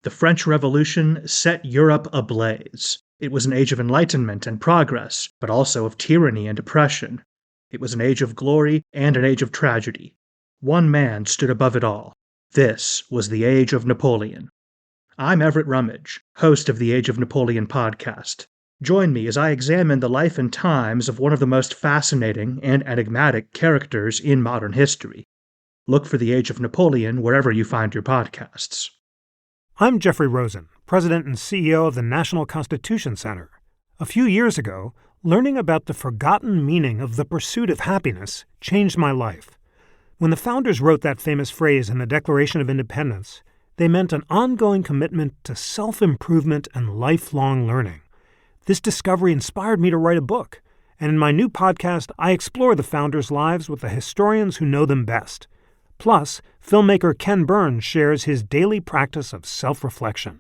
The French Revolution set Europe ablaze. It was an age of enlightenment and progress, but also of tyranny and oppression. It was an age of glory and an age of tragedy. One man stood above it all. This was the Age of Napoleon. I'm Everett Rummage, host of the Age of Napoleon podcast. Join me as I examine the life and times of one of the most fascinating and enigmatic characters in modern history. Look for the Age of Napoleon wherever you find your podcasts. I'm Jeffrey Rosen, President and CEO of the National Constitution Center. A few years ago, learning about the forgotten meaning of the pursuit of happiness changed my life. When the founders wrote that famous phrase in the Declaration of Independence, they meant an ongoing commitment to self-improvement and lifelong learning. This discovery inspired me to write a book, and in my new podcast, I explore the founders' lives with the historians who know them best. Plus, filmmaker Ken Burns shares his daily practice of self-reflection.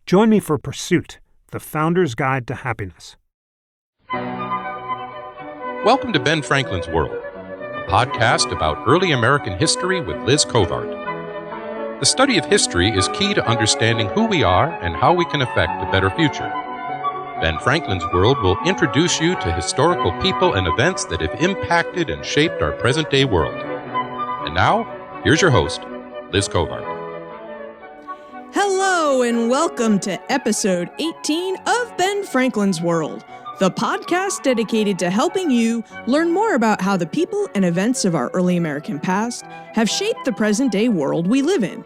Join me for Pursuit, the Founder's Guide to Happiness. Welcome to Ben Franklin's World, a podcast about early American history with Liz Covart. The study of history is key to understanding who we are and how we can affect a better future. Ben Franklin's World will introduce you to historical people and events that have impacted and shaped our present-day world. And now, here's your host, Liz Covart. Hello, and welcome to episode 18 of Ben Franklin's World, the podcast dedicated to helping you learn more about how the people and events of our early American past have shaped the present-day world we live in.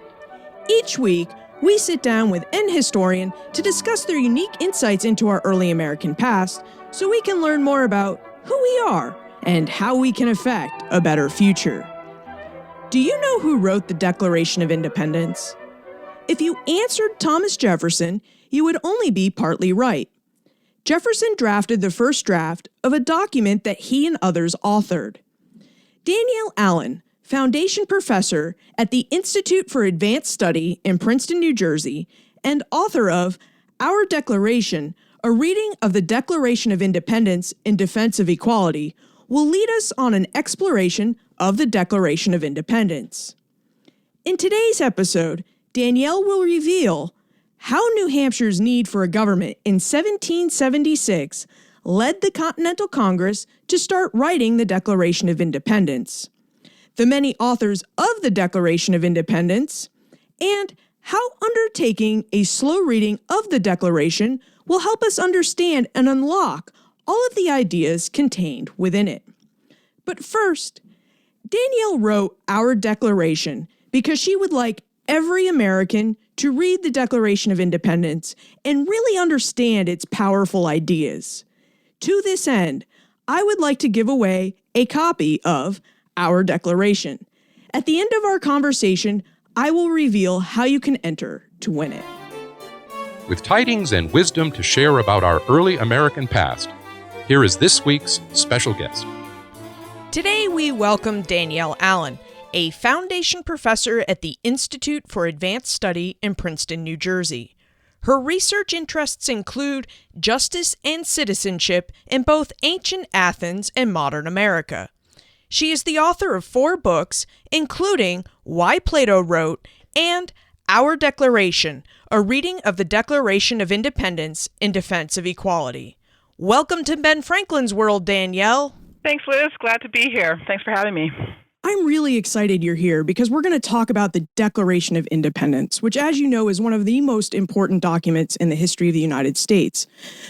Each week, we sit down with an historian to discuss their unique insights into our early American past so we can learn more about who we are and how we can affect a better future. Do you know who wrote the Declaration of Independence? If you answered Thomas Jefferson, you would only be partly right. Jefferson drafted the first draft of a document that he and others authored. Danielle Allen, foundation professor at the Institute for Advanced Study in Princeton, New Jersey, and author of Our Declaration, a reading of the Declaration of Independence in Defense of Equality, will lead us on an exploration of the Declaration of Independence. In today's episode, Danielle will reveal how New Hampshire's need for a government in 1776 led the Continental Congress to start writing the Declaration of Independence, the many authors of the Declaration of Independence, and how undertaking a slow reading of the Declaration will help us understand and unlock all of the ideas contained within it. But first, Danielle wrote Our Declaration because she would like every American to read the Declaration of Independence and really understand its powerful ideas. To this end, I would like to give away a copy of Our Declaration. At the end of our conversation, I will reveal how you can enter to win it. With tidings and wisdom to share about our early American past, here is this week's special guest. Today we welcome Danielle Allen, a foundation professor at the Institute for Advanced Study in Princeton, New Jersey. Her research interests include justice and citizenship in both ancient Athens and modern America. She is the author of 4 books, including Why Plato Wrote and Our Declaration, a reading of the Declaration of Independence in Defense of Equality. Welcome to Ben Franklin's World, Danielle. Thanks, Liz. Glad to be here. Thanks for having me. I'm really excited you're here because we're going to talk about the Declaration of Independence, which, as you know, is one of the most important documents in the history of the United States.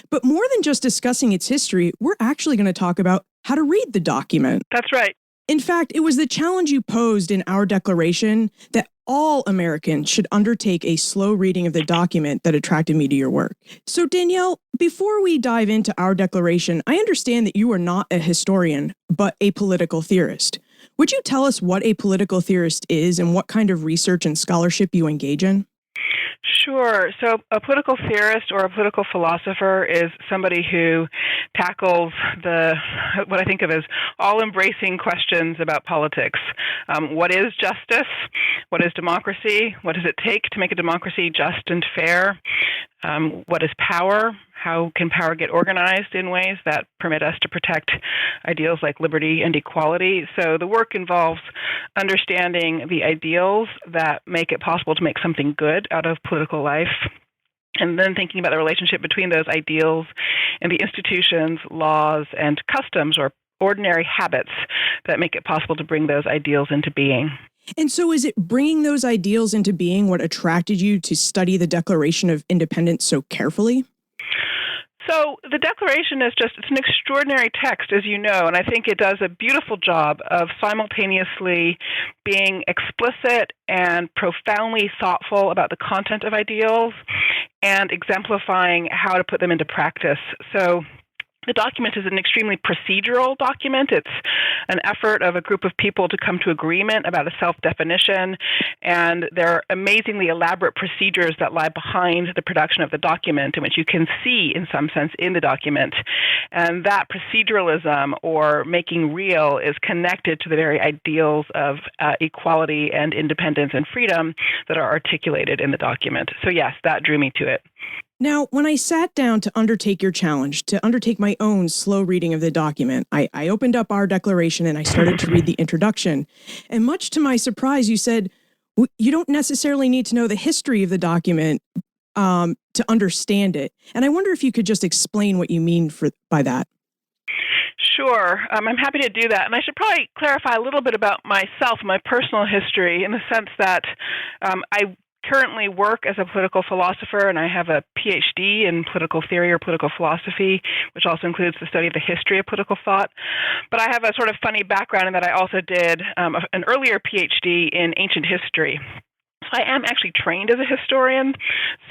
But more than just discussing its history, we're actually going to talk about how to read the document. That's right. In fact, it was the challenge you posed in Our Declaration that all Americans should undertake a slow reading of the document that attracted me to your work. So, Danielle, before we dive into Our Declaration, I understand that you are not a historian, but a political theorist. Would you tell us what a political theorist is and what kind of research and scholarship you engage in? Sure. So a political theorist or a political philosopher is somebody who tackles what I think of as all-embracing questions about politics. What is justice? What is democracy? What does it take to make a democracy just and fair? What is power? how can power get organized in ways that permit us to protect ideals like liberty and equality. So the work involves understanding the ideals that make it possible to make something good out of political life, and then thinking about the relationship between those ideals and the institutions, laws, and customs or ordinary habits that make it possible to bring those ideals into being. And so is it bringing those ideals into being what attracted you to study the Declaration of Independence so carefully? So the Declaration is it's an extraordinary text, as you know, and I think it does a beautiful job of simultaneously being explicit and profoundly thoughtful about the content of ideals and exemplifying how to put them into practice. So the document is an extremely procedural document. It's an effort of a group of people to come to agreement about a self-definition, and there are amazingly elaborate procedures that lie behind the production of the document, in which you can see, in some sense, in the document. And that proceduralism, or making real, is connected to the very ideals of equality and independence and freedom that are articulated in the document. So yes, that drew me to it. Now, when I sat down to undertake your challenge, to undertake my own slow reading of the document, I opened up our declaration and I started to read the introduction. And much to my surprise, you said, you don't necessarily need to know the history of the document to understand it. And I wonder if you could just explain what you mean by that. Sure. I'm happy to do that. And I should probably clarify a little bit about myself, my personal history, in the sense that I currently work as a political philosopher, and I have a PhD in political theory or political philosophy, which also includes the study of the history of political thought. But I have a sort of funny background in that I also did an earlier PhD in ancient history. So I am actually trained as a historian.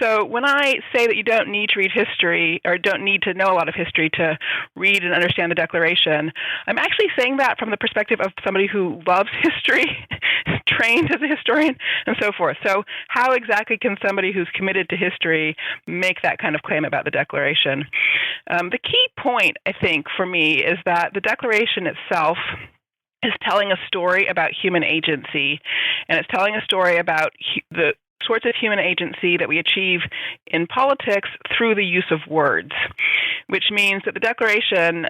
So when I say that you don't need to read history or don't need to know a lot of history to read and understand the Declaration, I'm actually saying that from the perspective of somebody who loves history, trained as a historian, and so forth. So how exactly can somebody who's committed to history make that kind of claim about the Declaration? The key point, I think, for me is that the Declaration itself is telling a story about human agency, and it's telling a story about the sorts of human agency that we achieve in politics through the use of words, which means that the Declaration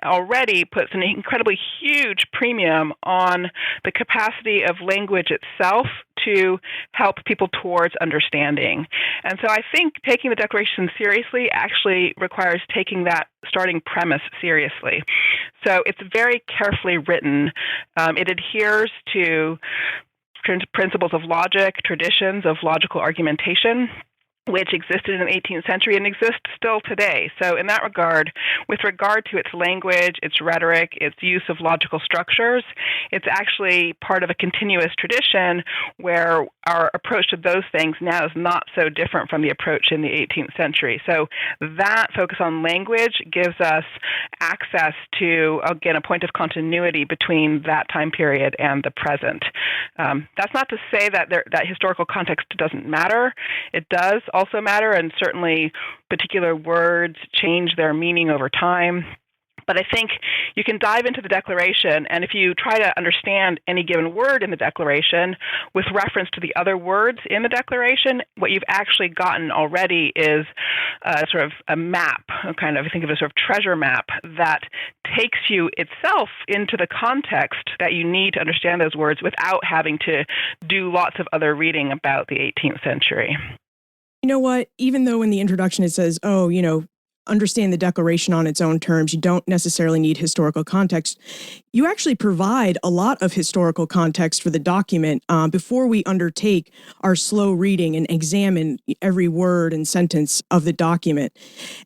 already puts an incredibly huge premium on the capacity of language itself to help people towards understanding. And so I think taking the Declaration seriously actually requires taking that starting premise seriously. So it's very carefully written. It adheres to principles of logic, traditions of logical argumentation, which existed in the 18th century and exists still today. So in that regard, with regard to its language, its rhetoric, its use of logical structures, it's actually part of a continuous tradition where our approach to those things now is not so different from the approach in the 18th century. So that focus on language gives us access to, again, a point of continuity between that time period and the present. That's not to say that that historical context doesn't matter. It does also matter, and certainly particular words change their meaning over time. But I think you can dive into the Declaration, and if you try to understand any given word in the Declaration with reference to the other words in the Declaration, what you've actually gotten already is sort of a map, kind of, think of it as a sort of treasure map that takes you itself into the context that you need to understand those words without having to do lots of other reading about the 18th century. You know what? Even though in the introduction it says, understand the Declaration on its own terms, you don't necessarily need historical context, you actually provide a lot of historical context for the document before we undertake our slow reading and examine every word and sentence of the document.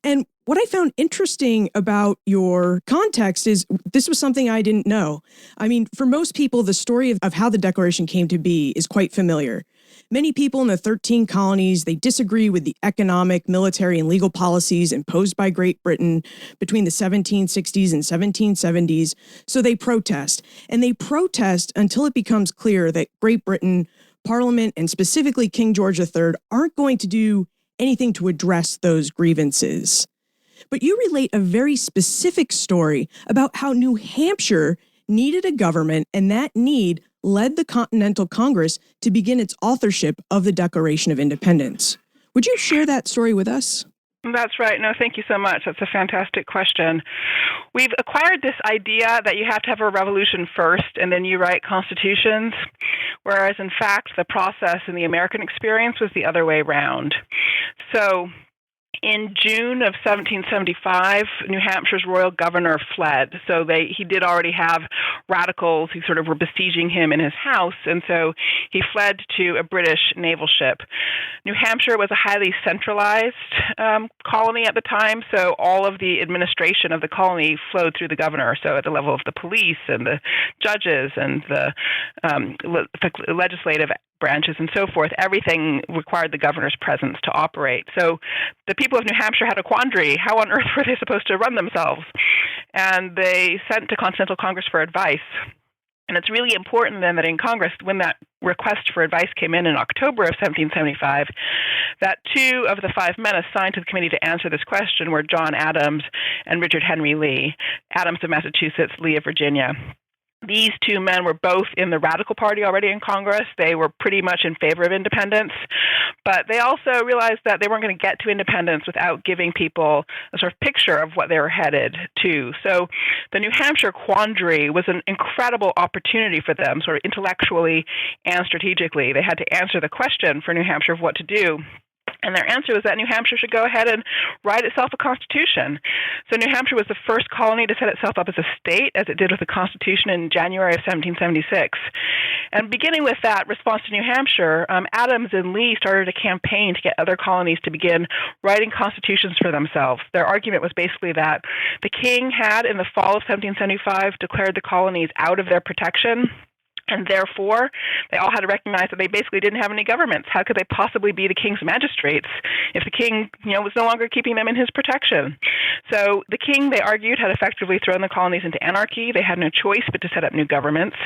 And what I found interesting about your context is this was something I didn't know. I mean, for most people, the story of how the Declaration came to be is quite familiar. Many people in the 13 colonies, they disagree with the economic, military, and legal policies imposed by Great Britain between the 1760s and 1770s, so they protest. And they protest until it becomes clear that Great Britain, Parliament, and specifically King George III aren't going to do anything to address those grievances. But you relate a very specific story about how New Hampshire needed a government, and that need led the Continental Congress to begin its authorship of the Declaration of Independence. Would you share that story with us? That's right. No, thank you so much. That's a fantastic question. We've acquired this idea that you have to have a revolution first and then you write constitutions, whereas in fact the process in the American experience was the other way around. So in June of 1775, New Hampshire's royal governor fled. So he did already have radicals who sort of were besieging him in his house, and so he fled to a British naval ship. New Hampshire was a highly centralized colony at the time, so all of the administration of the colony flowed through the governor. So at the level of the police and the judges and the legislative branches and so forth, everything required the governor's presence to operate. So the people of New Hampshire had a quandary. How on earth were they supposed to run themselves? And they sent to Continental Congress for advice. And it's really important then that in Congress, when that request for advice came in October of 1775, that two of the five men assigned to the committee to answer this question were John Adams and Richard Henry Lee, Adams of Massachusetts, Lee of Virginia. These two men were both in the Radical Party already in Congress. They were pretty much in favor of independence, but they also realized that they weren't going to get to independence without giving people a sort of picture of what they were headed to. So the New Hampshire quandary was an incredible opportunity for them, sort of intellectually and strategically. They had to answer the question for New Hampshire of what to do. And their answer was that New Hampshire should go ahead and write itself a constitution. So New Hampshire was the first colony to set itself up as a state, as it did with the Constitution in January of 1776. And beginning with that response to New Hampshire, Adams and Lee started a campaign to get other colonies to begin writing constitutions for themselves. Their argument was basically that the king had, in the fall of 1775, declared the colonies out of their protection. And therefore, they all had to recognize that they basically didn't have any governments. How could they possibly be the king's magistrates if the king, was no longer keeping them in his protection? So the king, they argued, had effectively thrown the colonies into anarchy. They had no choice but to set up new governments.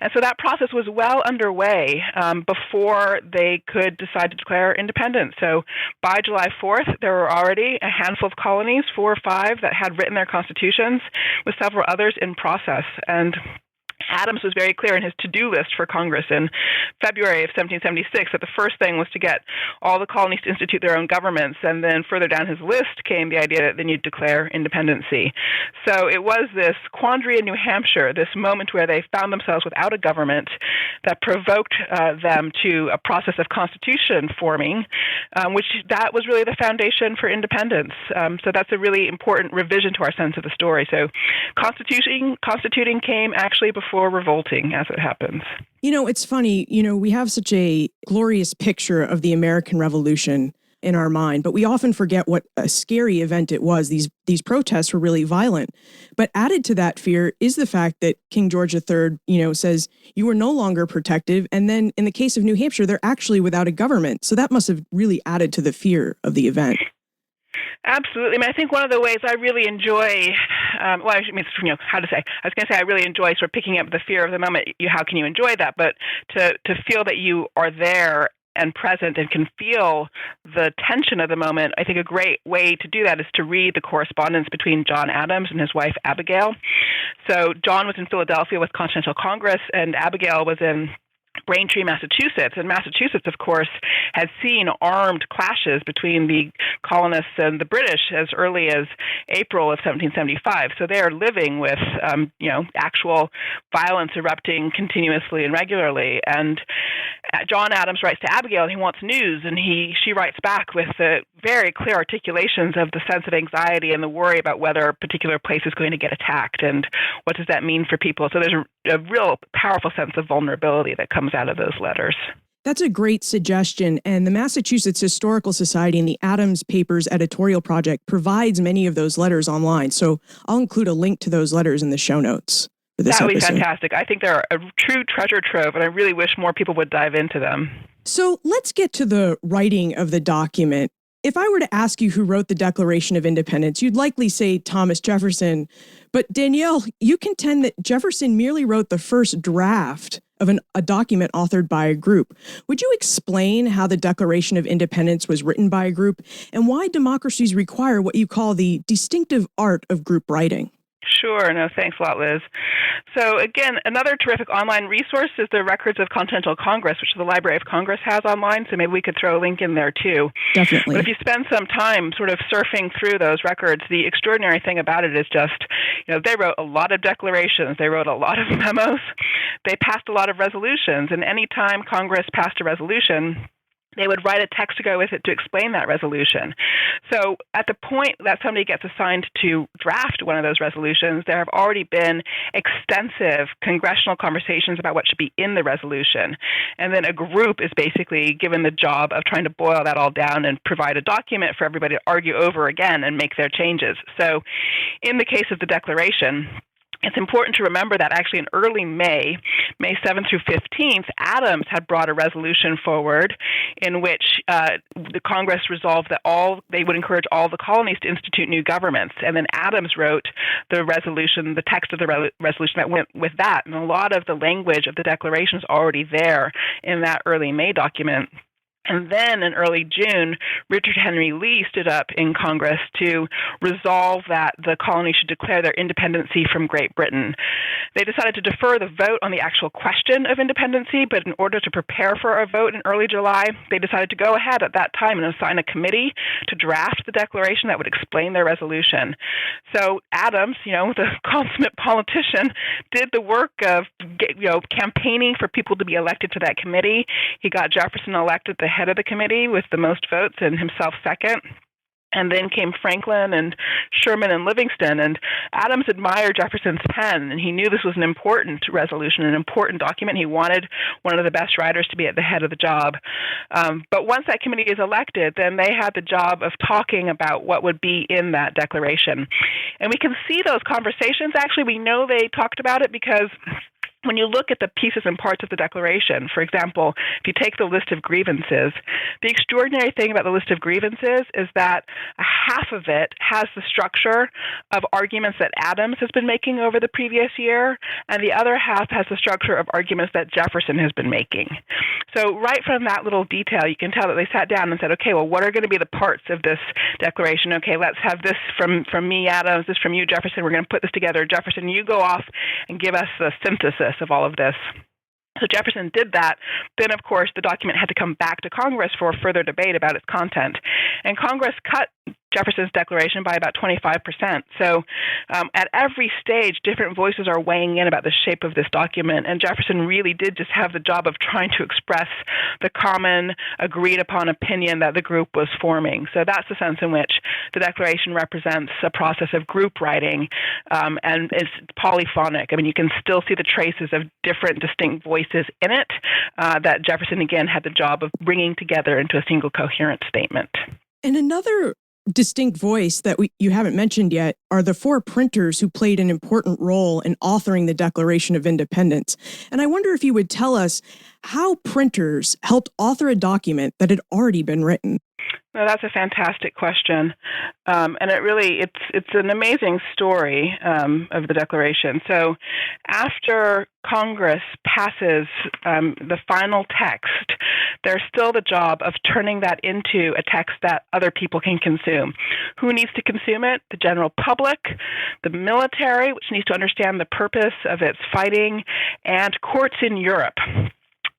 And so that process was well underway before they could decide to declare independence. So by July 4th, there were already a handful of colonies, 4 or 5, that had written their constitutions, with several others in process. And Adams was very clear in his to-do list for Congress in February of 1776 that the first thing was to get all the colonies to institute their own governments, and then further down his list came the idea that they need to declare independency. So it was this quandary in New Hampshire, this moment where they found themselves without a government, that provoked them to a process of constitution forming, which that was really the foundation for independence. So that's a really important revision to our sense of the story. So constituting came actually before revolting, as it happens. It's funny, we have such a glorious picture of the American Revolution in our mind, but we often forget what a scary event it was. These protests were really violent. But added to that fear is the fact that King George III, says you are no longer protective. And then in the case of New Hampshire, they're actually without a government. So that must have really added to the fear of the event. Absolutely. I think one of the ways I really enjoy, how to say? I was going to say I really enjoy sort of picking up the fear of the moment. How can you enjoy that? But to feel that you are there and present and can feel the tension of the moment, I think a great way to do that is to read the correspondence between John Adams and his wife Abigail. So John was in Philadelphia with Continental Congress, and Abigail was in Braintree, Massachusetts. And Massachusetts, of course, had seen armed clashes between the colonists and the British as early as April of 1775. So they are living with, actual violence erupting continuously and regularly. And John Adams writes to Abigail, and he wants news, and she writes back with the very clear articulations of the sense of anxiety and the worry about whether a particular place is going to get attacked, and what does that mean for people. So there's a real powerful sense of vulnerability that comes out of those letters. That's a great suggestion. And the Massachusetts Historical Society and the Adams Papers editorial project provides many of those letters online. So I'll include a link to those letters in the show notes for this episode. That would be fantastic. I think they're a true treasure trove, and I really wish more people would dive into them. So let's get to the writing of the document. If I were to ask you who wrote the Declaration of Independence, you'd likely say Thomas Jefferson. But Danielle, you contend that Jefferson merely wrote the first draft of a document authored by a group. Would you explain how the Declaration of Independence was written by a group, and why democracies require what you call the distinctive art of group writing? Sure. No, thanks a lot, Liz. So again, another terrific online resource is the Records of Continental Congress, which the Library of Congress has online. So maybe we could throw a link in there too. Definitely. But if you spend some time sort of surfing through those records, the extraordinary thing about it is just, they wrote a lot of declarations. They wrote a lot of memos. They passed a lot of resolutions. And any time Congress passed a resolution, they would write a text to go with it to explain that resolution. So at the point that somebody gets assigned to draft one of those resolutions, there have already been extensive congressional conversations about what should be in the resolution. And then a group is basically given the job of trying to boil that all down and provide a document for everybody to argue over again and make their changes. So in the case of the declaration, it's important to remember that actually in early May 7th through 15th, Adams had brought a resolution forward in which the Congress resolved that they would encourage all the colonies to institute new governments. And then Adams wrote the resolution, the text of the resolution that went with that. And a lot of the language of the declaration is already there in that early May document. And then in early June, Richard Henry Lee stood up in Congress to resolve that the colonies should declare their independency from Great Britain. They decided to defer the vote on the actual question of independency, but in order to prepare for a vote in early July, they decided to go ahead at that time and assign a committee to draft the declaration that would explain their resolution. So Adams, the consummate politician, did the work of campaigning for people to be elected to that committee. He got Jefferson elected the head of the committee with the most votes and himself second. And then came Franklin and Sherman and Livingston. And Adams admired Jefferson's pen, and he knew this was an important resolution, an important document. He wanted one of the best writers to be at the head of the job. But once that committee is elected, then they had the job of talking about what would be in that declaration. And we can see those conversations. Actually, we know they talked about it because when you look at the pieces and parts of the declaration, for example, if you take the list of grievances, the extraordinary thing about the list of grievances is that half of it has the structure of arguments that Adams has been making over the previous year, and the other half has the structure of arguments that Jefferson has been making. So right from that little detail, you can tell that they sat down and said, okay, well, what are going to be the parts of this declaration? Okay, let's have this from me, Adams, this from you, Jefferson. We're going to put this together. Jefferson, you go off and give us the synthesis of all of this. So Jefferson did that. Then, of course, the document had to come back to Congress for further debate about its content. And Congress cut Jefferson's declaration by about 25%. So at every stage, different voices are weighing in about the shape of this document. And Jefferson really did just have the job of trying to express the common agreed-upon opinion that the group was forming. So that's the sense in which the Declaration represents a process of group writing, and it's polyphonic. I mean, you can still see the traces of different distinct voices in it that Jefferson, again, had the job of bringing together into a single coherent statement. And another distinct voice that you haven't mentioned yet are the four printers who played an important role in authoring the Declaration of Independence. And I wonder if you would tell us how printers helped author a document that had already been written. No, that's a fantastic question, and it's an amazing story of the Declaration. So, after Congress passes the final text, there's still the job of turning that into a text that other people can consume. Who needs to consume it? The general public, the military, which needs to understand the purpose of its fighting, and courts in Europe.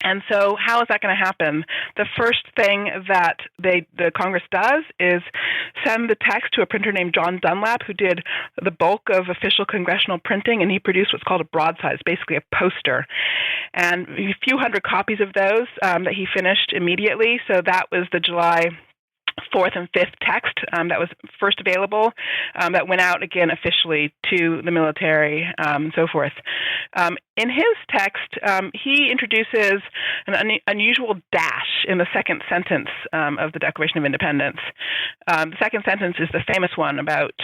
And so how is that going to happen? The first thing that the Congress does is send the text to a printer named John Dunlap, who did the bulk of official congressional printing, and he produced what's called a broadside. It's basically a poster. And a few hundred copies of those that he finished immediately. So that was the July 4th and 5th text that was first available, that went out again officially to the military, and so forth. In his text, he introduces an unusual dash in the second sentence of the Declaration of Independence. The second sentence is the famous one about,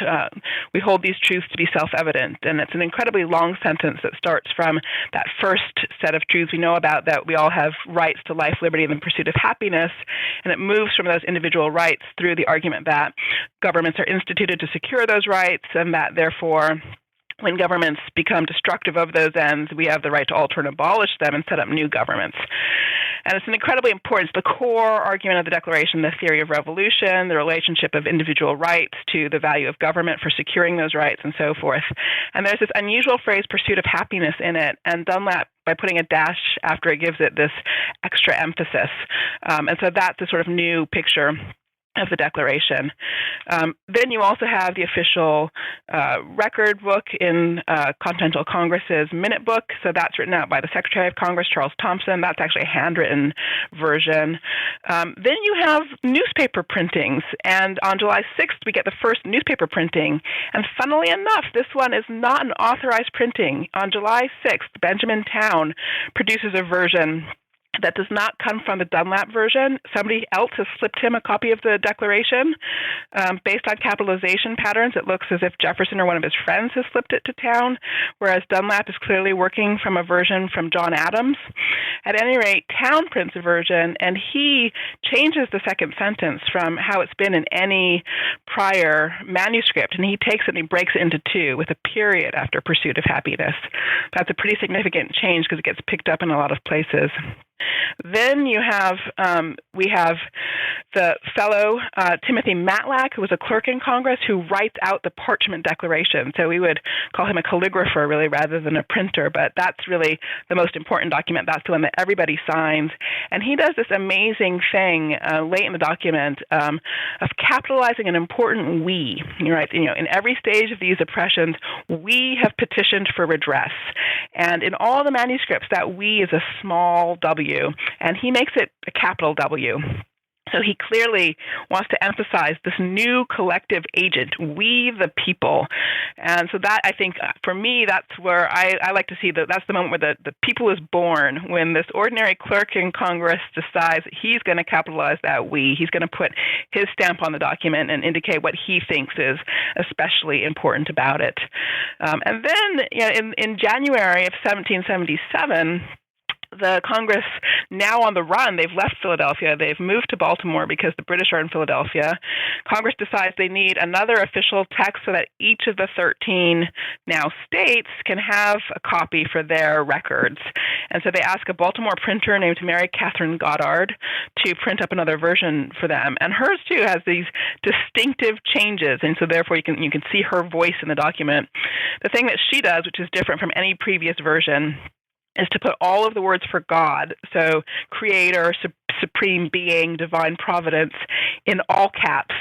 we hold these truths to be self-evident, and it's an incredibly long sentence that starts from that first set of truths we know about, that we all have rights to life, liberty, and the pursuit of happiness, and it moves from those individual rights through the argument that governments are instituted to secure those rights, and that therefore when governments become destructive of those ends, we have the right to alter and abolish them and set up new governments. And it's an incredibly important, it's the core argument of the Declaration, the theory of revolution, the relationship of individual rights to the value of government for securing those rights, and so forth. And there's this unusual phrase, pursuit of happiness, in it, and Dunlap, by putting a dash after it, gives it this extra emphasis. And so that's a sort of new picture of the Declaration. Then you also have the official record book in Continental Congress's minute book. So that's written out by the Secretary of Congress, Charles Thompson. That's actually a handwritten version. Then you have newspaper printings. And on July 6th, we get the first newspaper printing. And funnily enough, this one is not an authorized printing. On July 6th, Benjamin Town produces a version that does not come from the Dunlap version. Somebody else has slipped him a copy of the Declaration. Based on capitalization patterns, it looks as if Jefferson or one of his friends has slipped it to Town, whereas Dunlap is clearly working from a version from John Adams. At any rate, Town prints a version, and he changes the second sentence from how it's been in any prior manuscript, and he takes it and he breaks it into two with a period after pursuit of happiness. That's a pretty significant change because it gets picked up in a lot of places. Then we have the fellow Timothy Matlack, who was a clerk in Congress, who writes out the parchment declaration. So we would call him a calligrapher, really, rather than a printer, but that's really the most important document. That's the one that everybody signs. And he does this amazing thing late in the document of capitalizing an important we. Right? In every stage of these oppressions, we have petitioned for redress. And in all the manuscripts, that we is a small w. And he makes it a capital W. So he clearly wants to emphasize this new collective agent, we the people. And so that, I think, for me, that's where I like to see that's the moment where the people is born, when this ordinary clerk in Congress decides he's going to capitalize that we. He's going to put his stamp on the document and indicate what he thinks is especially important about it. And then in January of 1777, the Congress, now on the run, they've left Philadelphia. They've moved to Baltimore because the British are in Philadelphia. Congress decides they need another official text so that each of the 13 now states can have a copy for their records. And so they ask a Baltimore printer named Mary Catherine Goddard to print up another version for them. And hers, too, has these distinctive changes, and so therefore you can see her voice in the document. The thing that she does, which is different from any previous version, is to put all of the words for God, so creator, supreme being, divine providence, in all caps.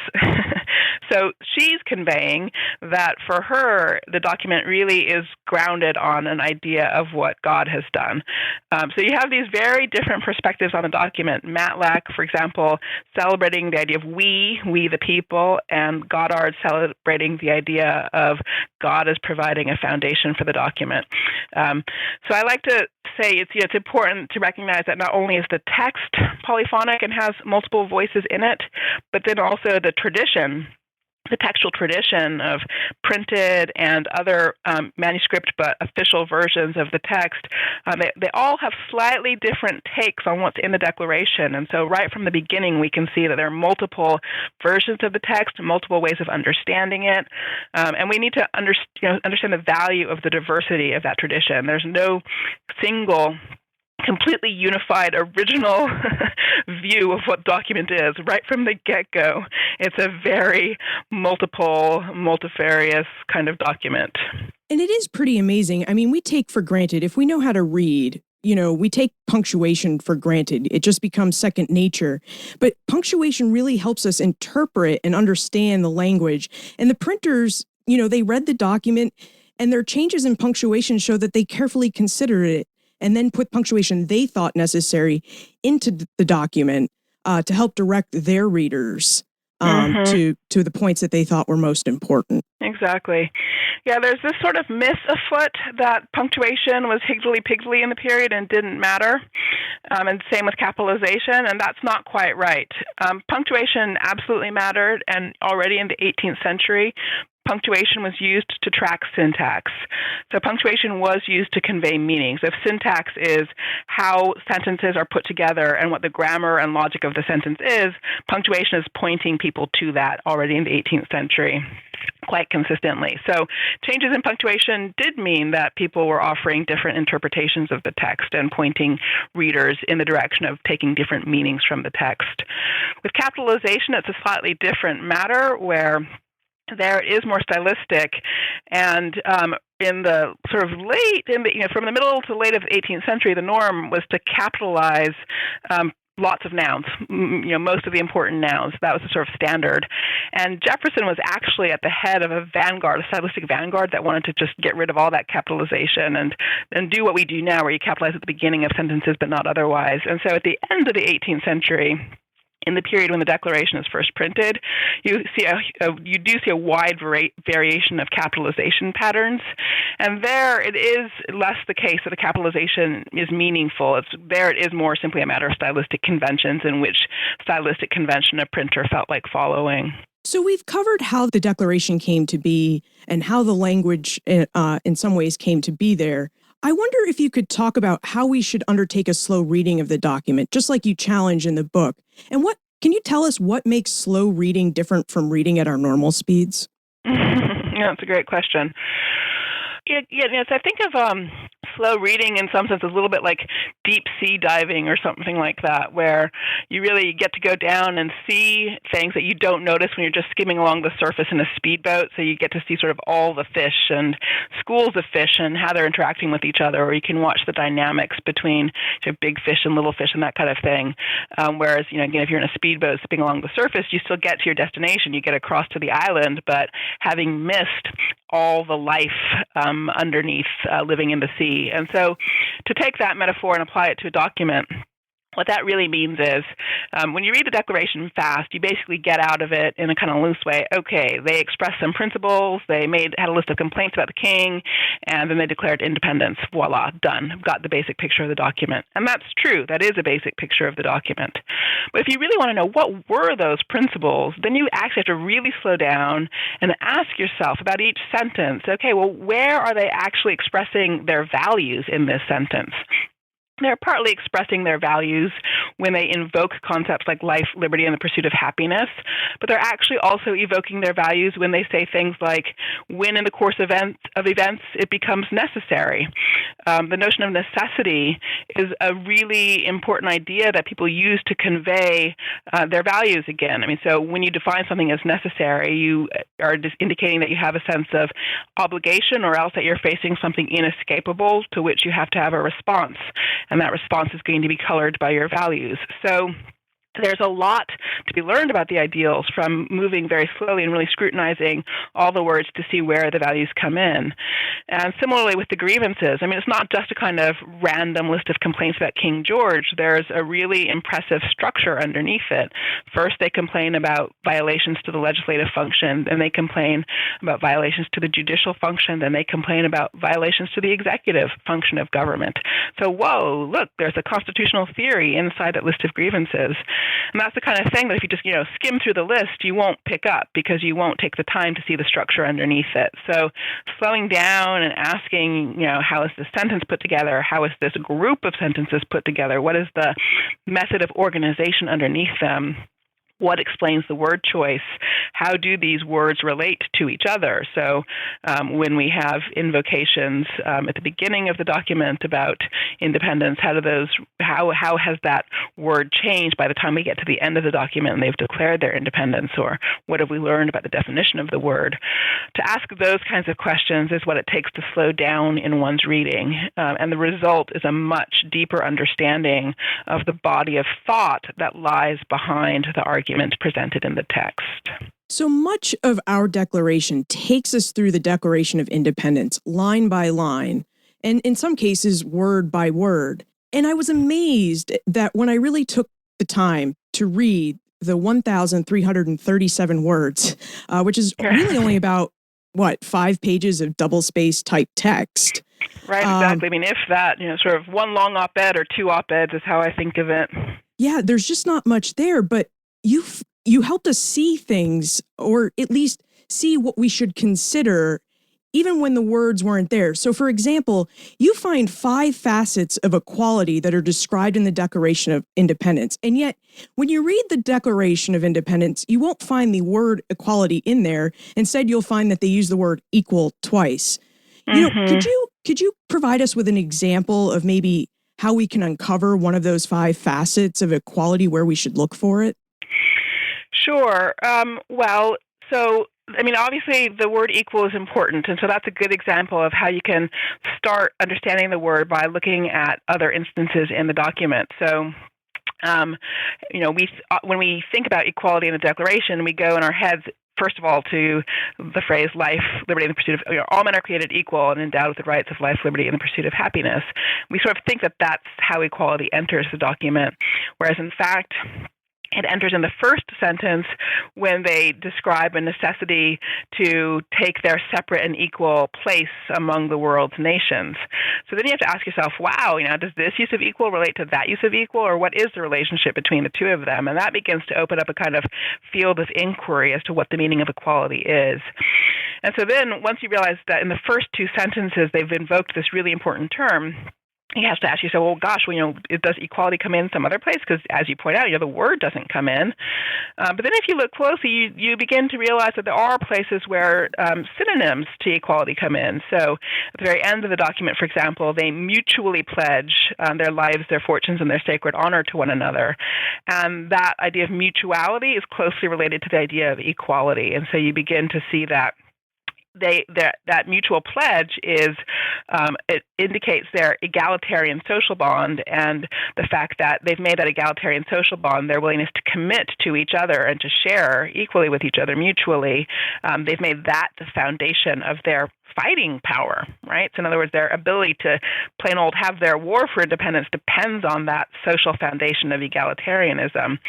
So she's conveying that for her, the document really is grounded on an idea of what God has done. So you have these very different perspectives on the document. Matlack, for example, celebrating the idea of we the people, and Goddard celebrating the idea of God as providing a foundation for the document. So I like to say it's important to recognize that not only is the text polyphonic and has multiple voices in it, but then also the tradition, the textual tradition of printed and other manuscript but official versions of the text, they all have slightly different takes on what's in the Declaration. And so right from the beginning, we can see that there are multiple versions of the text, multiple ways of understanding it. And we need to understand the value of the diversity of that tradition. There's no single completely unified original view of what document is right from the get-go. It's a very multifarious kind of document. And it is pretty amazing. I mean, we take for granted, if we know how to read, we take punctuation for granted. It just becomes second nature. But punctuation really helps us interpret and understand the language. And the printers, they read the document, and their changes in punctuation show that they carefully considered it and then put punctuation they thought necessary into the document to help direct their readers to the points that they thought were most important. Exactly. Yeah, there's this sort of myth afoot that punctuation was higgledy-piggledy in the period and didn't matter, and same with capitalization, and that's not quite right. Punctuation absolutely mattered, and already in the 18th century, punctuation was used to track syntax. So punctuation was used to convey meaning. So if syntax is how sentences are put together and what the grammar and logic of the sentence is, punctuation is pointing people to that already in the 18th century. quite consistently. So changes in punctuation did mean that people were offering different interpretations of the text and pointing readers in the direction of taking different meanings from the text. With capitalization, it's a slightly different matter where there it is more stylistic, and in the sort of from the middle to late of the 18th century, the norm was to capitalize lots of nouns, most of the important nouns. That was the sort of standard. And Jefferson was actually at the head of a stylistic vanguard that wanted to just get rid of all that capitalization and do what we do now, where you capitalize at the beginning of sentences but not otherwise. And so at the end of the 18th century, in the period when the Declaration is first printed, you do see a wide variation of capitalization patterns, and there it is less the case that the capitalization is meaningful. It is more simply a matter of stylistic conventions in which stylistic convention a printer felt like following. So we've covered how the Declaration came to be and how the language in some ways came to be there. I wonder if you could talk about how we should undertake a slow reading of the document, just like you challenge in the book. And can you tell us what makes slow reading different from reading at our normal speeds? Yeah, that's a great question. So I think of slow reading in some sense as a little bit like deep sea diving or something like that, where you really get to go down and see things that you don't notice when you're just skimming along the surface in a speedboat. So you get to see sort of all the fish and schools of fish and how they're interacting with each other, or you can watch the dynamics between big fish and little fish and that kind of thing. Whereas, again, if you're in a speedboat skimming along the surface, you still get to your destination. You get across to the island, but having missed all the life underneath living in the sea. And so to take that metaphor and apply it to a document, what that really means is when you read the Declaration fast, you basically get out of it in a kind of loose way. Okay, they expressed some principles, they had a list of complaints about the king, and then they declared independence. Voila, done. Got the basic picture of the document. And that's true. That is a basic picture of the document. But if you really want to know what were those principles, then you actually have to really slow down and ask yourself about each sentence. Okay, well, where are they actually expressing their values in this sentence? They're partly expressing their values when they invoke concepts like life, liberty, and the pursuit of happiness, but they're actually also evoking their values when they say things like, when in the course of events it becomes necessary. The notion of necessity is a really important idea that people use to convey their values again. So when you define something as necessary, you are just indicating that you have a sense of obligation, or else that you're facing something inescapable to which you have to have a response. And that response is going to be colored by your values. So there's a lot to be learned about the ideals from moving very slowly and really scrutinizing all the words to see where the values come in. And similarly with the grievances, it's not just a kind of random list of complaints about King George. There's a really impressive structure underneath it. First, they complain about violations to the legislative function, then they complain about violations to the judicial function, then they complain about violations to the executive function of government. So, whoa, look, there's a constitutional theory inside that list of grievances. And that's the kind of thing that if you just, skim through the list, you won't pick up because you won't take the time to see the structure underneath it. So slowing down and asking, how is this sentence put together? How is this group of sentences put together? What is the method of organization underneath them? What explains the word choice? How do these words relate to each other? So when we have invocations at the beginning of the document about independence, how has that word changed by the time we get to the end of the document and they've declared their independence? Or what have we learned about the definition of the word? To ask those kinds of questions is what it takes to slow down in one's reading. And the result is a much deeper understanding of the body of thought that lies behind the argument presented in the text. So much of our Declaration takes us through the Declaration of Independence, line by line, and in some cases, word by word. And I was amazed that when I really took the time to read the 1,337 words, which is really only about, 5 pages of double-spaced type text. Right, exactly. If that, sort of one long op-ed or two op-eds is how I think of it. Yeah, there's just not much there, but you helped us see things, or at least see what we should consider even when the words weren't there. So, for example, you find 5 facets of equality that are described in the Declaration of Independence. And yet, when you read the Declaration of Independence, you won't find the word equality in there. Instead, you'll find that they use the word equal twice. You know, could you provide us with an example of maybe how we can uncover one of those 5 facets of equality where we should look for it? Sure. Obviously the word equal is important, and so that's a good example of how you can start understanding the word by looking at other instances in the document. So, when we think about equality in the Declaration, we go in our heads, first of all, to the phrase life, liberty, and the pursuit of, all men are created equal and endowed with the rights of life, liberty, and the pursuit of happiness. We sort of think that that's how equality enters the document, whereas in fact, it enters in the first sentence when they describe a necessity to take their separate and equal place among the world's nations. So then you have to ask yourself, wow, does this use of equal relate to that use of equal, or what is the relationship between the two of them? And that begins to open up a kind of field of inquiry as to what the meaning of equality is. And so then once you realize that in the first 2 sentences they've invoked this really important term, you have to ask yourself, well, gosh, does equality come in some other place? Because as you point out, the word doesn't come in. But then if you look closely, you begin to realize that there are places where synonyms to equality come in. So at the very end of the document, for example, they mutually pledge their lives, their fortunes, and their sacred honor to one another. And that idea of mutuality is closely related to the idea of equality. And so you begin to see that that mutual pledge is it indicates their egalitarian social bond, and the fact that they've made that egalitarian social bond, their willingness to commit to each other and to share equally with each other mutually, they've made that the foundation of their fighting power, right? So in other words, their ability to plain old have their war for independence depends on that social foundation of egalitarianism.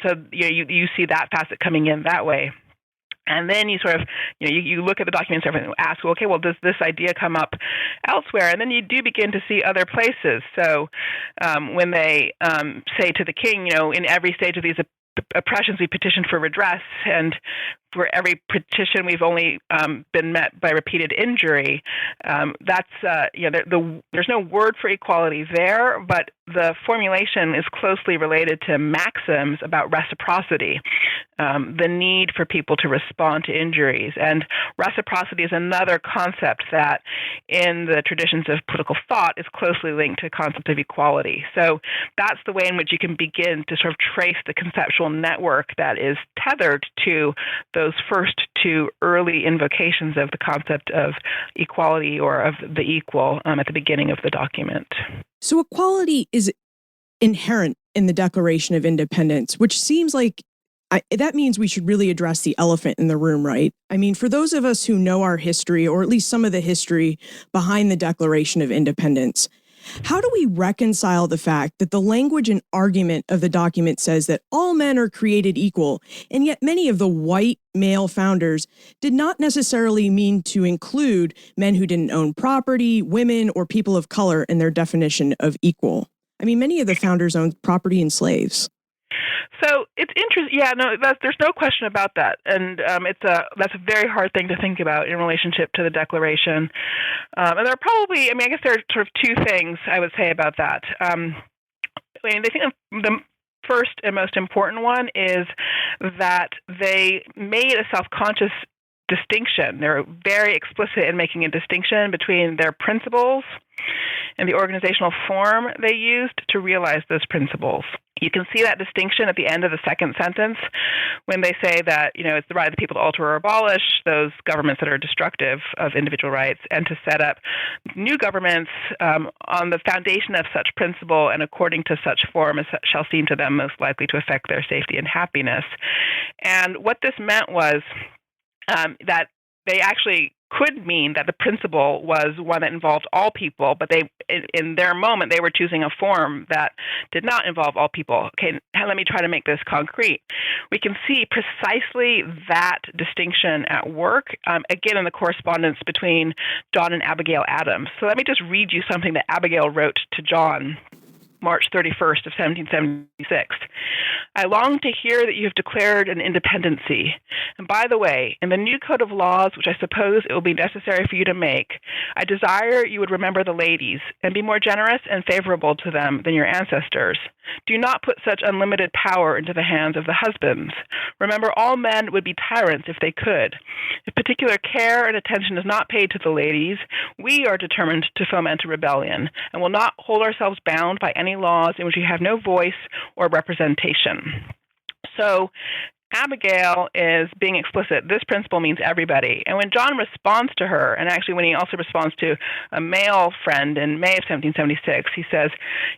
So you see that facet coming in that way. And then you sort of, you look at the documents and ask, well, okay, well, does this idea come up elsewhere? And then you do begin to see other places. So when they say to the king, in every stage of these oppressions, we petition for redress, and for every petition, we've only been met by repeated injury. There's no word for equality there, but the formulation is closely related to maxims about reciprocity, the need for people to respond to injuries. And reciprocity is another concept that in the traditions of political thought is closely linked to the concept of equality. So that's the way in which you can begin to sort of trace the conceptual network that is tethered to those first 2 early invocations of the concept of equality or of the equal at the beginning of the document. So equality is inherent in the Declaration of Independence, which seems like that means we should really address the elephant in the room, right? I mean, for those of us who know our history, or at least some of the history behind the Declaration of Independence, how do we reconcile the fact that the language and argument of the document says that all men are created equal, and yet many of the white male founders did not necessarily mean to include men who didn't own property, women, or people of color in their definition of equal? I mean, many of the founders owned property and slaves. So it's interesting. Yeah, no, there's no question about that, and that's a very hard thing to think about in relationship to the Declaration. And there are probably, I guess there are sort of 2 things I would say about that. I think the first and most important one is that they made a self-conscious distinction. They're very explicit in making a distinction between their principles and the organizational form they used to realize those principles. You can see that distinction at the end of the second sentence when they say that, it's the right of the people to alter or abolish those governments that are destructive of individual rights, and to set up new governments on the foundation of such principle and according to such form as shall seem to them most likely to affect their safety and happiness. And what this meant was that they actually could mean that the principle was one that involved all people, but in their moment, they were choosing a form that did not involve all people. Okay, let me try to make this concrete. We can see precisely that distinction at work, again, in the correspondence between John and Abigail Adams. So let me just read you something that Abigail wrote to John March 31st of 1776. I long to hear that you have declared an independency. And by the way, in the new code of laws, which I suppose it will be necessary for you to make, I desire you would remember the ladies and be more generous and favorable to them than your ancestors. Do not put such unlimited power into the hands of the husbands. Remember, all men would be tyrants if they could. If particular care and attention is not paid to the ladies, we are determined to foment a rebellion and will not hold ourselves bound by any laws in which we have no voice or representation. So Abigail is being explicit. This principle means everybody. And when John responds to her, and actually when he also responds to a male friend in May of 1776, he says,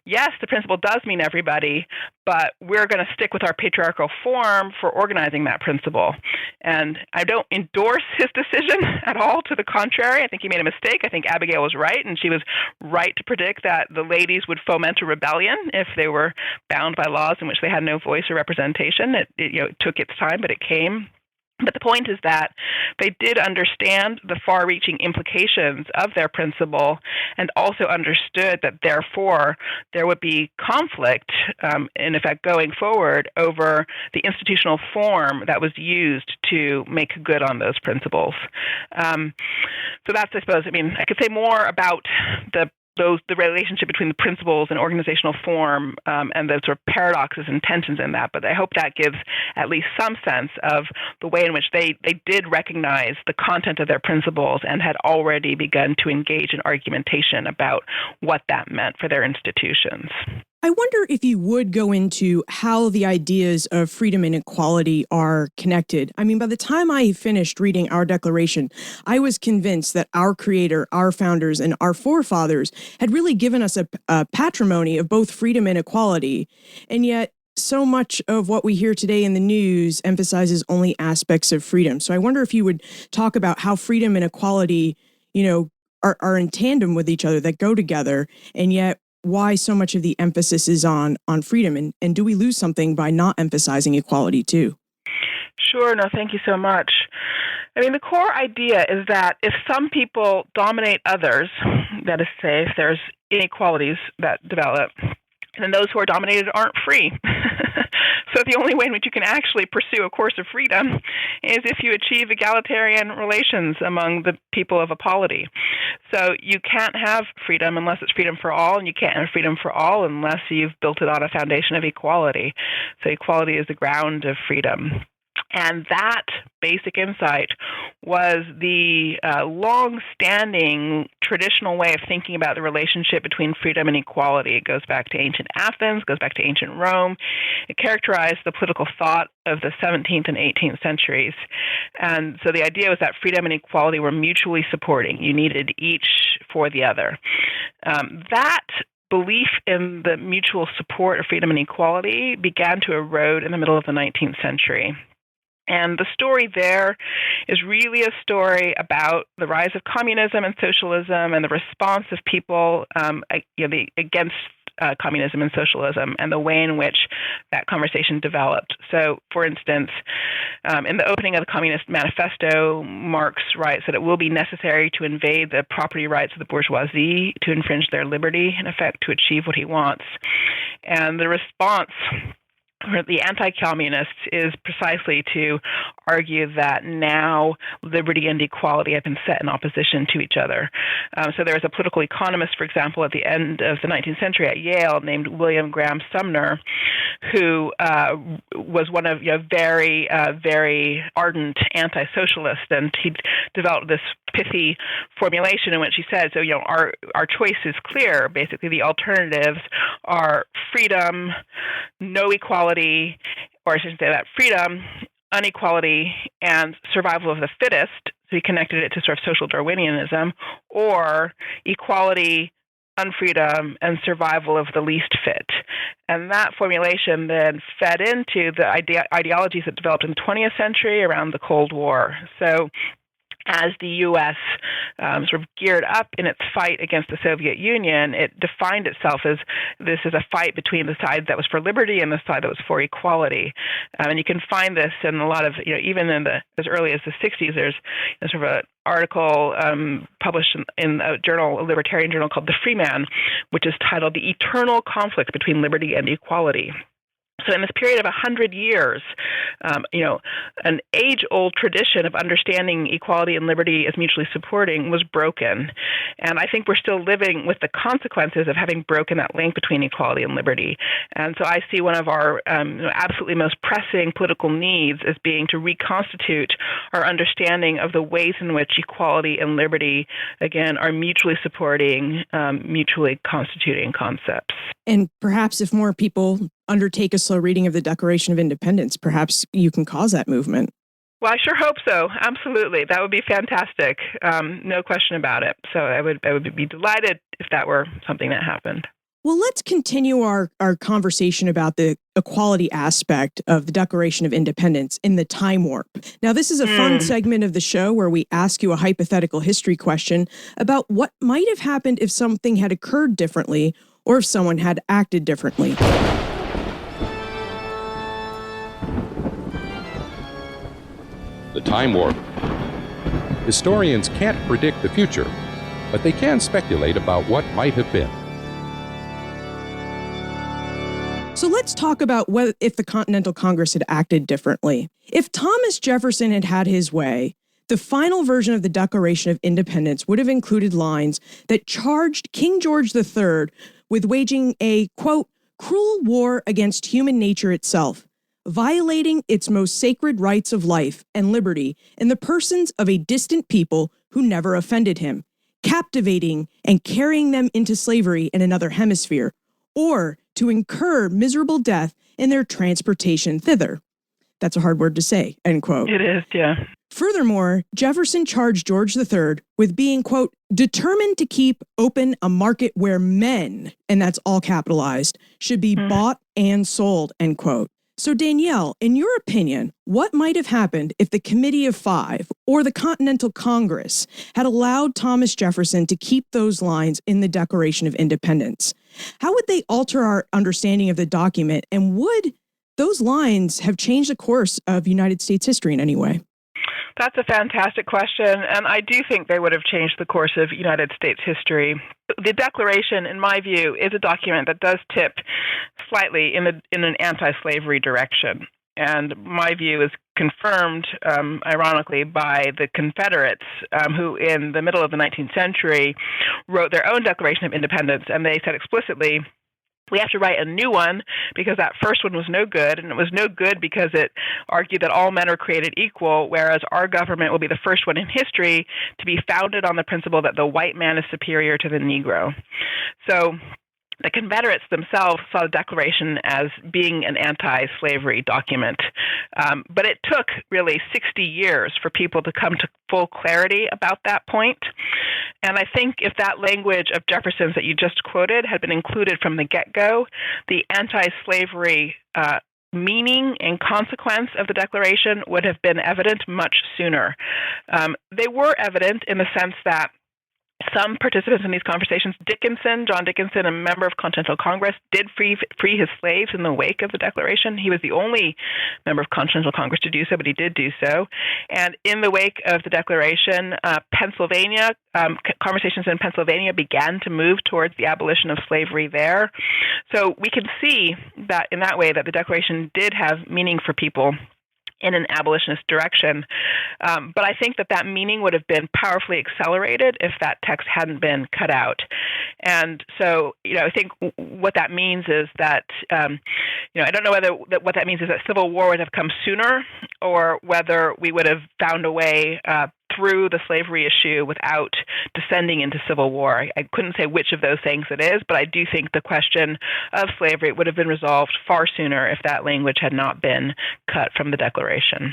yes, the principle does mean everybody, but we're going to stick with our patriarchal form for organizing that principle. And I don't endorse his decision at all. To the contrary, I think he made a mistake. I think Abigail was right, and she was right to predict that the ladies would foment a rebellion if they were bound by laws in which they had no voice or representation. It took its time, but it came. But the point is that they did understand the far-reaching implications of their principle and also understood that, therefore, there would be conflict, in effect, going forward over the institutional form that was used to make good on those principles. So that's, I suppose, I could say more about the relationship between the principles and organizational form and the sort of paradoxes and tensions in that. But I hope that gives at least some sense of the way in which they did recognize the content of their principles and had already begun to engage in argumentation about what that meant for their institutions. I wonder if you would go into how the ideas of freedom and equality are connected. By the time I finished reading our Declaration, I was convinced that our creator, our founders, and our forefathers had really given us a patrimony of both freedom and equality. And yet, so much of what we hear today in the news emphasizes only aspects of freedom. So I wonder if you would talk about how freedom and equality, are in tandem with each other, that go together, and yet why so much of the emphasis is on freedom, and do we lose something by not emphasizing equality too? Sure. No, thank you so much. The core idea is that if some people dominate others, that is to say, if there's inequalities that develop, then those who are dominated aren't free. So the only way in which you can actually pursue a course of freedom is if you achieve egalitarian relations among the people of a polity. So you can't have freedom unless it's freedom for all, and you can't have freedom for all unless you've built it on a foundation of equality. So equality is the ground of freedom. And that basic insight was the long-standing traditional way of thinking about the relationship between freedom and equality. It goes back to ancient Athens, goes back to ancient Rome. It characterized the political thought of the 17th and 18th centuries. And so the idea was that freedom and equality were mutually supporting. You needed each for the other. That belief in the mutual support of freedom and equality began to erode in the middle of the 19th century. And the story there is really a story about the rise of communism and socialism and the response of people against communism and socialism and the way in which that conversation developed. So, for instance, in the opening of the Communist Manifesto, Marx writes that it will be necessary to invade the property rights of the bourgeoisie, to infringe their liberty, in effect, to achieve what he wants. And the response for the anti-communists is precisely to argue that now liberty and equality have been set in opposition to each other. So there was a political economist, for example, at the end of the 19th century at Yale named William Graham Sumner, who was one of very, very ardent anti-socialists, and he developed this pithy formulation in which he said, so, our choice is clear. Basically, the alternatives are freedom, no equality, or I should say that freedom, inequality, and survival of the fittest. So he connected it to sort of social Darwinianism, or equality, unfreedom, and survival of the least fit. And that formulation then fed into the ideologies that developed in the 20th century around the Cold War. So as the U.S. Sort of geared up in its fight against the Soviet Union, it defined itself as this is a fight between the side that was for liberty and the side that was for equality. And you can find this in a lot of, even in as early as the 60s, there's sort of an article published in a libertarian journal called The Free Man, which is titled The Eternal Conflict Between Liberty and Equality. So in this period of 100 years, an age-old tradition of understanding equality and liberty as mutually supporting was broken. And I think we're still living with the consequences of having broken that link between equality and liberty. And so I see one of our absolutely most pressing political needs as being to reconstitute our understanding of the ways in which equality and liberty, again, are mutually supporting, mutually constituting concepts. And perhaps if more people undertake a slow reading of the Declaration of Independence, perhaps you can cause that movement. Well, I sure hope so. Absolutely. That would be fantastic. No question about it. So I would be delighted if that were something that happened. Well, let's continue our conversation about the equality aspect of the Declaration of Independence in the time warp. Now, this is a fun segment of the show where we ask you a hypothetical history question about what might have happened if something had occurred differently or if someone had acted differently. The time warp. Historians can't predict the future, but they can speculate about what might have been. So let's talk about if the Continental Congress had acted differently. If Thomas Jefferson had had his way, the final version of the Declaration of Independence would have included lines that charged King George III with waging a, quote, cruel war against human nature itself, violating its most sacred rights of life and liberty in the persons of a distant people who never offended him, captivating and carrying them into slavery in another hemisphere, or to incur miserable death in their transportation thither. That's a hard word to say, end quote. It is, yeah. Furthermore, Jefferson charged George III with being, quote, determined to keep open a market where men, and that's all capitalized, should be bought and sold, end quote. So Danielle, in your opinion, what might have happened if the Committee of Five or the Continental Congress had allowed Thomas Jefferson to keep those lines in the Declaration of Independence? How would they alter our understanding of the document, and would those lines have changed the course of United States history in any way? That's a fantastic question, and I do think they would have changed the course of United States history. The Declaration, in my view, is a document that does tip slightly in an anti-slavery direction. And my view is confirmed, ironically, by the Confederates, who in the middle of the 19th century wrote their own Declaration of Independence, and they said explicitly, we have to write a new one because that first one was no good, and it was no good because it argued that all men are created equal, whereas our government will be the first one in history to be founded on the principle that the white man is superior to the Negro. So the Confederates themselves saw the Declaration as being an anti-slavery document. But it took really 60 years for people to come to full clarity about that point. And I think if that language of Jefferson's that you just quoted had been included from the get-go, the anti-slavery meaning and consequence of the Declaration would have been evident much sooner. They were evident in the sense that some participants in these conversations, John Dickinson, a member of Continental Congress, did free his slaves in the wake of the Declaration. He was the only member of Continental Congress to do so, but he did do so. And in the wake of the Declaration, conversations in Pennsylvania began to move towards the abolition of slavery there. So we can see that in that way that the Declaration did have meaning for people in an abolitionist direction. But I think that meaning would have been powerfully accelerated if that text hadn't been cut out. And so, I think what that means is that, I don't know whether what that means is that civil war would have come sooner or whether we would have found a way through the slavery issue without descending into civil war. I couldn't say which of those things it is, but I do think the question of slavery would have been resolved far sooner if that language had not been cut from the Declaration.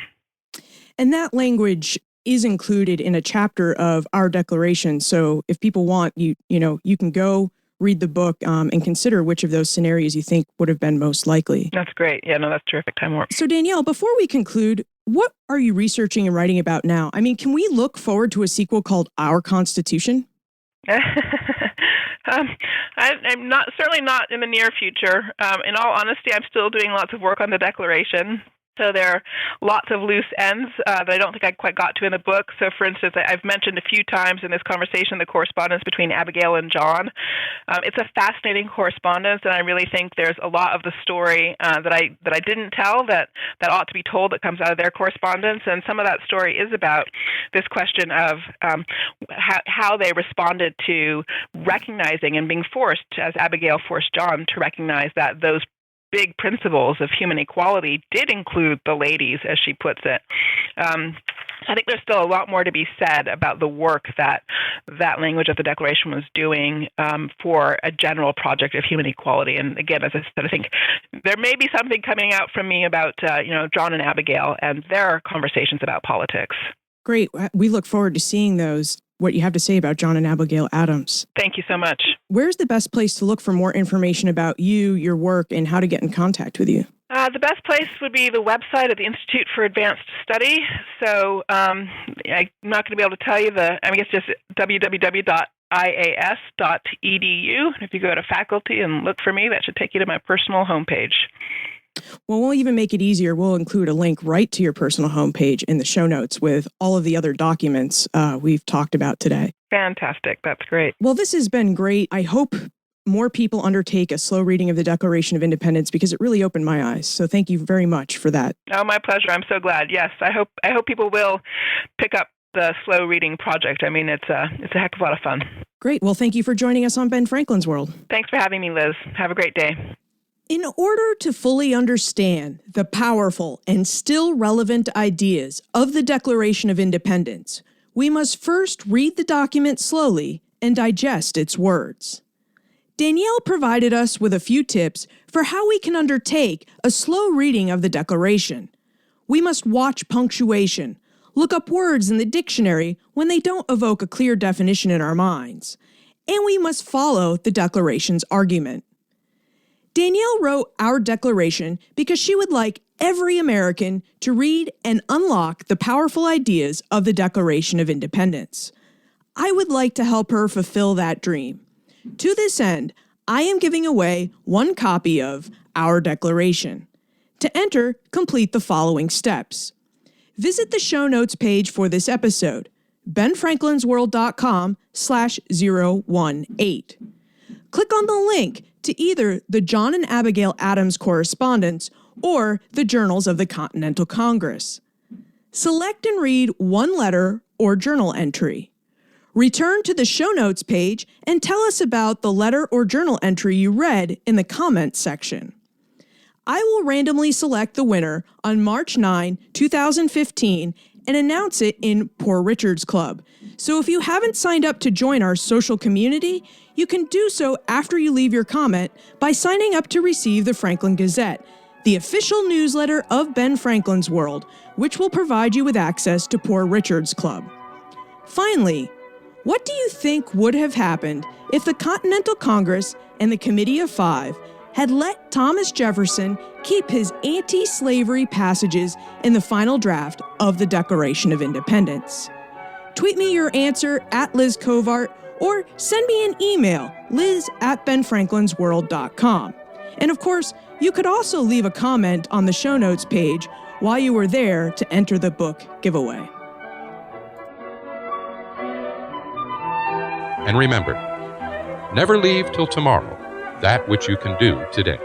And that language is included in a chapter of our Declaration. So if people want, you can go read the book and consider which of those scenarios you think would have been most likely. That's great. Yeah, no, that's terrific. Time warp. So Danielle, before we conclude, What are you researching and writing about now? I mean, can we look forward to a sequel called Our Constitution? I'm not certainly not in the near future. In all honesty, I'm still doing lots of work on the Declaration. So there are lots of loose ends that I don't think I quite got to in the book. So, for instance, I've mentioned a few times in this conversation the correspondence between Abigail and John. It's a fascinating correspondence, and I really think there's a lot of the story that I didn't tell that ought to be told that comes out of their correspondence. And some of that story is about this question of how they responded to recognizing and being forced, as Abigail forced John to recognize that those big principles of human equality did include the ladies, as she puts it. I think there's still a lot more to be said about the work that language of the Declaration was doing for a general project of human equality. And again, as I said, I think there may be something coming out from me about John and Abigail and their conversations about politics. Great. We look forward to seeing those. What you have to say about John and Abigail Adams. Thank you so much. Where's the best place to look for more information about you, your work, and how to get in contact with you? The best place would be the website of the Institute for Advanced Study. So I'm not going to be able to tell you it's just www.ias.edu. If you go to faculty and look for me, that should take you to my personal homepage. Well, we'll even make it easier. We'll include a link right to your personal homepage in the show notes with all of the other documents we've talked about today. Fantastic. That's great. Well, this has been great. I hope more people undertake a slow reading of the Declaration of Independence because it really opened my eyes. So thank you very much for that. Oh, my pleasure. I'm so glad. Yes, I hope people will pick up the slow reading project. I mean, it's a heck of a lot of fun. Great. Well, thank you for joining us on Ben Franklin's World. Thanks for having me, Liz. Have a great day. In order to fully understand the powerful and still relevant ideas of the Declaration of Independence, we must first read the document slowly and digest its words. Danielle provided us with a few tips for how we can undertake a slow reading of the Declaration. We must watch punctuation, look up words in the dictionary when they don't evoke a clear definition in our minds, and we must follow the Declaration's argument. Danielle wrote our Declaration because she would like every American to read and unlock the powerful ideas of the Declaration of Independence. I would like to help her fulfill that dream. To this end, I am giving away one copy of Our Declaration. To enter, complete the following steps. Visit the show notes page for this episode, benfranklinsworld.com/018. Click on the link to either the John and Abigail Adams correspondence or the Journals of the Continental Congress. Select and read one letter or journal entry. Return to the show notes page and tell us about the letter or journal entry you read in the comments section. I will randomly select the winner on March 9, 2015 and announce it in Poor Richard's Club. So if you haven't signed up to join our social community, you can do so after you leave your comment by signing up to receive the Franklin Gazette, the official newsletter of Ben Franklin's World, which will provide you with access to Poor Richard's Club. Finally, what do you think would have happened if the Continental Congress and the Committee of Five had let Thomas Jefferson keep his anti-slavery passages in the final draft of the Declaration of Independence? Tweet me your answer at Liz Covart or send me an email, liz@benfranklinsworld.com. And of course, you could also leave a comment on the show notes page while you were there to enter the book giveaway. And remember, never leave till tomorrow that which you can do today.